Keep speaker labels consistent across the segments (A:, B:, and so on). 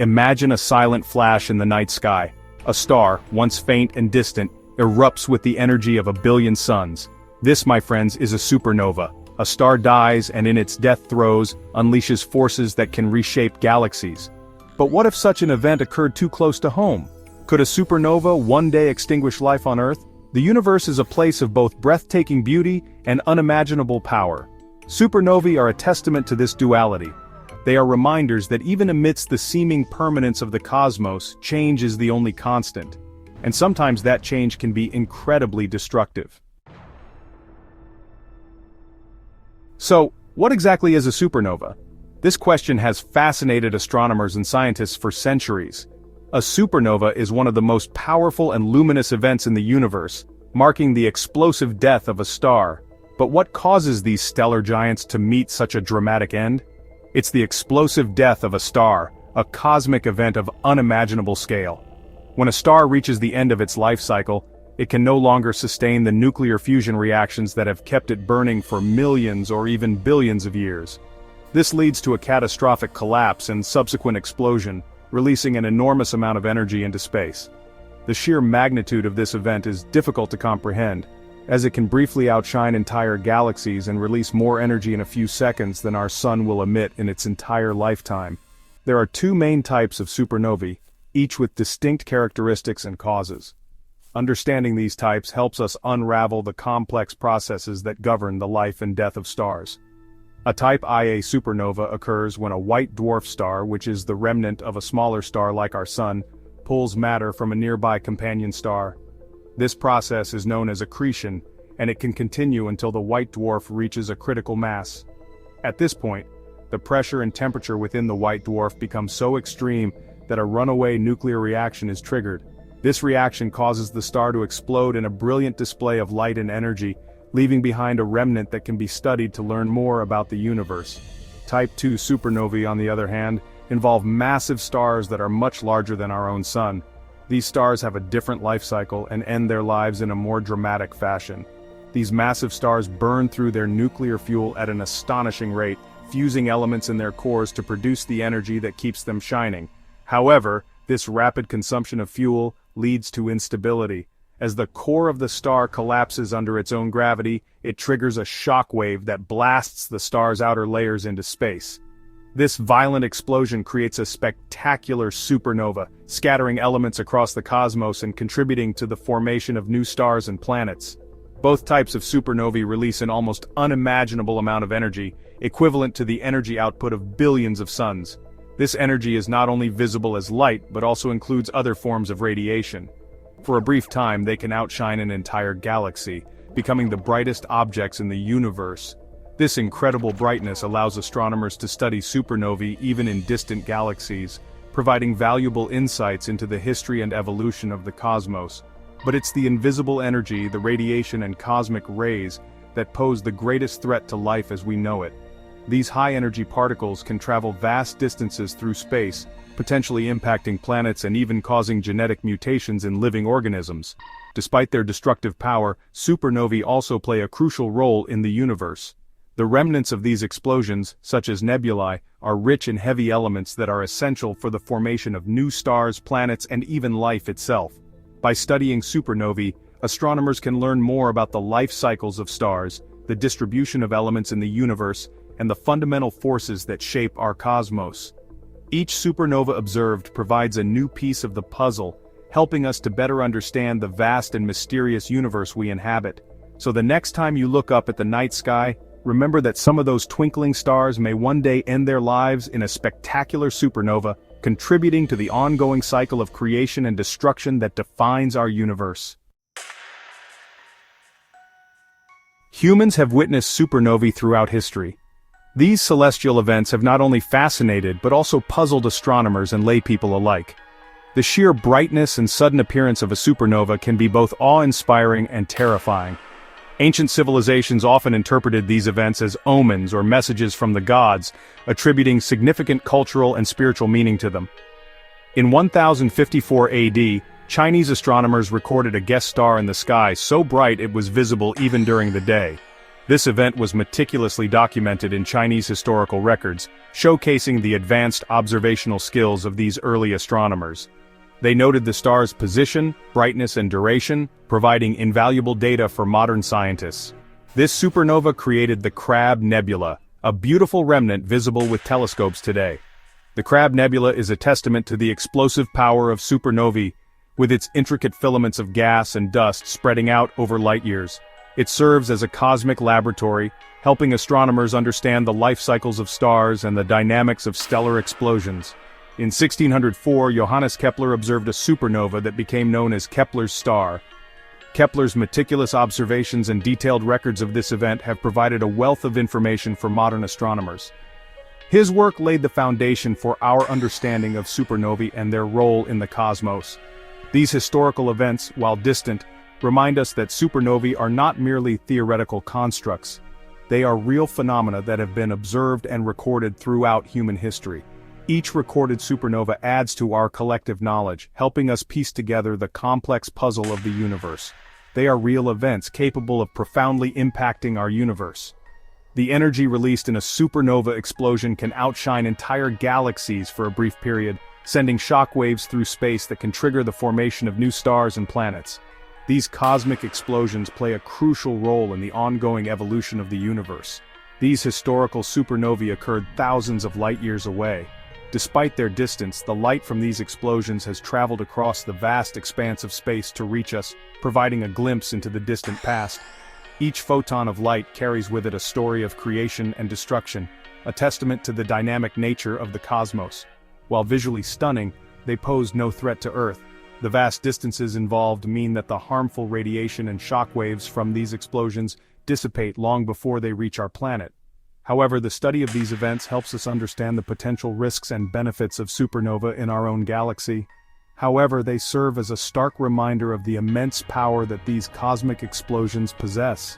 A: Imagine a silent flash in the night sky. A star, once faint and distant, erupts with the energy of a billion suns. This, my friends, is a supernova. A star dies and in its death throes, unleashes forces that can reshape galaxies. But what if such an event occurred too close to home? Could a supernova one day extinguish life on Earth? The universe is a place of both breathtaking beauty and unimaginable power. Supernovae are a testament to this duality. They are reminders that even amidst the seeming permanence of the cosmos, change is the only constant. And sometimes that change can be incredibly destructive. So, what exactly is a supernova? This question has fascinated astronomers and scientists for centuries. A supernova is one of the most powerful and luminous events in the universe, marking the explosive death of a star. But what causes these stellar giants to meet such a dramatic end? It's the explosive death of a star, a cosmic event of unimaginable scale. When a star reaches the end of its life cycle, it can no longer sustain the nuclear fusion reactions that have kept it burning for millions or even billions of years. This leads to a catastrophic collapse and subsequent explosion, releasing an enormous amount of energy into space. The sheer magnitude of this event is difficult to comprehend, as it can briefly outshine entire galaxies and release more energy in a few seconds than our sun will emit in its entire lifetime. There are two main types of supernovae, each with distinct characteristics and causes. Understanding these types helps us unravel the complex processes that govern the life and death of stars. A type Ia supernova occurs when a white dwarf star, which is the remnant of a smaller star like our Sun, pulls matter from a nearby companion star. This process is known as accretion, and it can continue until the white dwarf reaches a critical mass. At this point, the pressure and temperature within the white dwarf become so extreme that a runaway nuclear reaction is triggered. This reaction causes the star to explode in a brilliant display of light and energy, leaving behind a remnant that can be studied to learn more about the universe. Type 2 supernovae, on the other hand, involve massive stars that are much larger than our own Sun. These stars have a different life cycle and end their lives in a more dramatic fashion. These massive stars burn through their nuclear fuel at an astonishing rate, fusing elements in their cores to produce the energy that keeps them shining. However, this rapid consumption of fuel leads to instability. As the core of the star collapses under its own gravity, it triggers a shockwave that blasts the star's outer layers into space. This violent explosion creates a spectacular supernova, scattering elements across the cosmos and contributing to the formation of new stars and planets. Both types of supernovae release an almost unimaginable amount of energy, equivalent to the energy output of billions of suns. This energy is not only visible as light but also includes other forms of radiation. For a brief time, they can outshine an entire galaxy, becoming the brightest objects in the universe. This incredible brightness allows astronomers to study supernovae even in distant galaxies, providing valuable insights into the history and evolution of the cosmos. But it's the invisible energy, the radiation and cosmic rays, that pose the greatest threat to life as we know it. These high-energy particles can travel vast distances through space, potentially impacting planets and even causing genetic mutations in living organisms. Despite their destructive power, supernovae also play a crucial role in the universe. The remnants of these explosions, such as nebulae, are rich in heavy elements that are essential for the formation of new stars, planets, and even life itself. By studying supernovae, astronomers can learn more about the life cycles of stars, the distribution of elements in the universe, and the fundamental forces that shape our cosmos. Each supernova observed provides a new piece of the puzzle, helping us to better understand the vast and mysterious universe we inhabit. So the next time you look up at the night sky, remember that some of those twinkling stars may one day end their lives in a spectacular supernova, contributing to the ongoing cycle of creation and destruction that defines our universe. Humans have witnessed supernovae throughout history. These celestial events have not only fascinated but also puzzled astronomers and laypeople alike. The sheer brightness and sudden appearance of a supernova can be both awe-inspiring and terrifying. Ancient civilizations often interpreted these events as omens or messages from the gods, attributing significant cultural and spiritual meaning to them. In 1054 AD, Chinese astronomers recorded a guest star in the sky so bright it was visible even during the day. This event was meticulously documented in Chinese historical records, showcasing the advanced observational skills of these early astronomers. They noted the star's position, brightness and duration, providing invaluable data for modern scientists. This supernova created the Crab Nebula, a beautiful remnant visible with telescopes today. The Crab Nebula is a testament to the explosive power of supernovae, with its intricate filaments of gas and dust spreading out over light years. It serves as a cosmic laboratory, helping astronomers understand the life cycles of stars and the dynamics of stellar explosions. In 1604, Johannes Kepler observed a supernova that became known as Kepler's star. Kepler's meticulous observations and detailed records of this event have provided a wealth of information for modern astronomers. His work laid the foundation for our understanding of supernovae and their role in the cosmos. These historical events, while distant, remind us that supernovae are not merely theoretical constructs. They are real phenomena that have been observed and recorded throughout human history. Each recorded supernova adds to our collective knowledge, helping us piece together the complex puzzle of the universe. They are real events capable of profoundly impacting our universe. The energy released in a supernova explosion can outshine entire galaxies for a brief period, sending shockwaves through space that can trigger the formation of new stars and planets. These cosmic explosions play a crucial role in the ongoing evolution of the universe. These historical supernovae occurred thousands of light years away. Despite their distance, the light from these explosions has traveled across the vast expanse of space to reach us, providing a glimpse into the distant past. Each photon of light carries with it a story of creation and destruction, a testament to the dynamic nature of the cosmos. While visually stunning, they pose no threat to Earth. The vast distances involved mean that the harmful radiation and shockwaves from these explosions dissipate long before they reach our planet. However, the study of these events helps us understand the potential risks and benefits of supernova in our own galaxy. However, they serve as a stark reminder of the immense power that these cosmic explosions possess.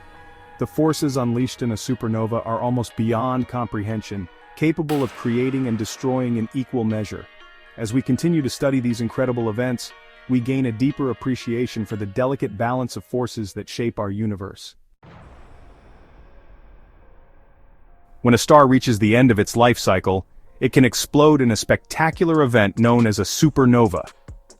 A: The forces unleashed in a supernova are almost beyond comprehension, capable of creating and destroying in equal measure. As we continue to study these incredible events, we gain a deeper appreciation for the delicate balance of forces that shape our universe. When a star reaches the end of its life cycle, it can explode in a spectacular event known as a supernova.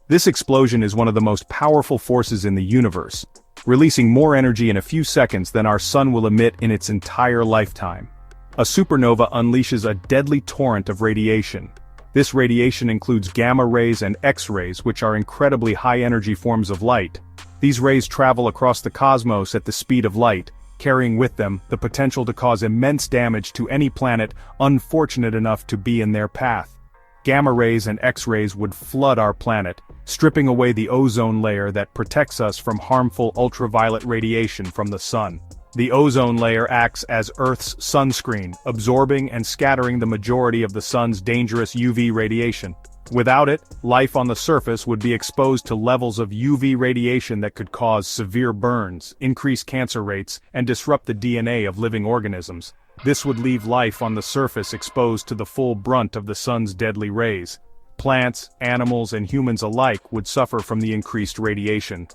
A: This explosion is one of the most powerful forces in the universe, releasing more energy in a few seconds than our sun will emit in its entire lifetime. A supernova unleashes a deadly torrent of radiation. This radiation includes gamma rays and X-rays, which are incredibly high-energy forms of light. These rays travel across the cosmos at the speed of light, carrying with them the potential to cause immense damage to any planet unfortunate enough to be in their path. Gamma rays and X-rays would flood our planet, stripping away the ozone layer that protects us from harmful ultraviolet radiation from the sun. The ozone layer acts as Earth's sunscreen, absorbing and scattering the majority of the sun's dangerous UV radiation. Without it, life on the surface would be exposed to levels of UV radiation that could cause severe burns, increase cancer rates, and disrupt the DNA of living organisms. This would leave life on the surface exposed to the full brunt of the sun's deadly rays. Plants, animals, and humans alike would suffer from the increased radiation.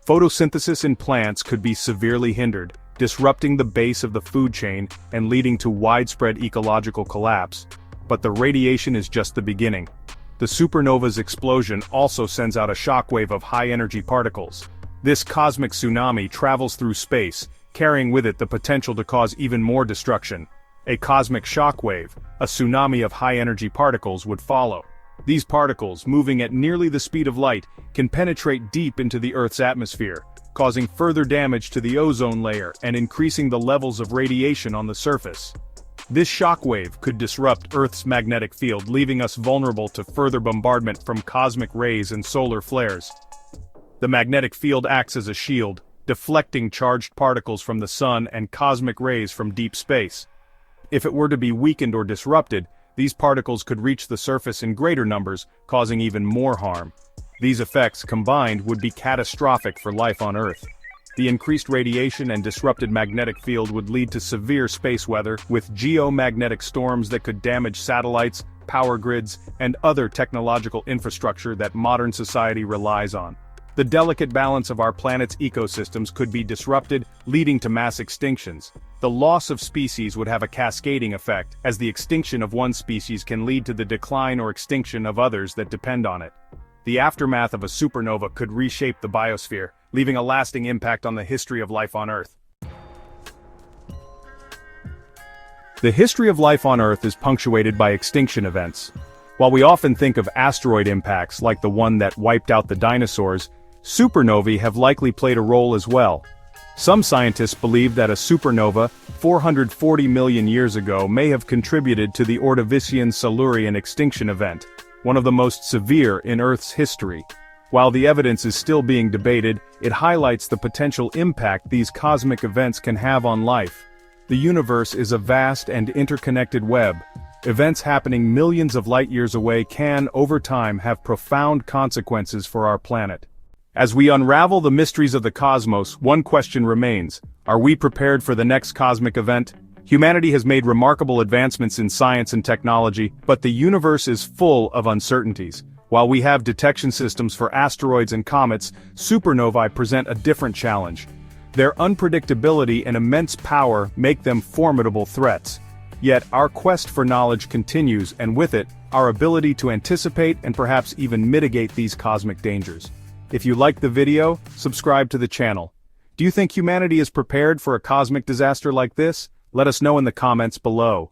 A: Photosynthesis in plants could be severely hindered, disrupting the base of the food chain and leading to widespread ecological collapse. But the radiation is just the beginning. The supernova's explosion also sends out a shockwave of high-energy particles. This cosmic tsunami travels through space, carrying with it the potential to cause even more destruction. A cosmic shockwave, a tsunami of high-energy particles, would follow. These particles, moving at nearly the speed of light, can penetrate deep into the Earth's atmosphere, causing further damage to the ozone layer and increasing the levels of radiation on the surface. This shockwave could disrupt Earth's magnetic field, leaving us vulnerable to further bombardment from cosmic rays and solar flares. The magnetic field acts as a shield, deflecting charged particles from the sun and cosmic rays from deep space. If it were to be weakened or disrupted, these particles could reach the surface in greater numbers, causing even more harm. These effects combined would be catastrophic for life on Earth. The increased radiation and disrupted magnetic field would lead to severe space weather, with geomagnetic storms that could damage satellites, power grids, and other technological infrastructure that modern society relies on. The delicate balance of our planet's ecosystems could be disrupted, leading to mass extinctions. The loss of species would have a cascading effect, as the extinction of one species can lead to the decline or extinction of others that depend on it. The aftermath of a supernova could reshape the biosphere, leaving a lasting impact on the history of life on Earth. The history of life on Earth is punctuated by extinction events. While we often think of asteroid impacts like the one that wiped out the dinosaurs, supernovae have likely played a role as well. Some scientists believe that a supernova, 440 million years ago, may have contributed to the Ordovician-Silurian extinction event, one of the most severe in Earth's history. While the evidence is still being debated, it highlights the potential impact these cosmic events can have on life. The universe is a vast and interconnected web. Events happening millions of light-years away can, over time, have profound consequences for our planet. As we unravel the mysteries of the cosmos, one question remains: are we prepared for the next cosmic event? Humanity has made remarkable advancements in science and technology, but the universe is full of uncertainties. While we have detection systems for asteroids and comets, supernovae present a different challenge. Their unpredictability and immense power make them formidable threats. Yet, our quest for knowledge continues, and with it, our ability to anticipate and perhaps even mitigate these cosmic dangers. If you liked the video, subscribe to the channel. Do you think humanity is prepared for a cosmic disaster like this? Let us know in the comments below.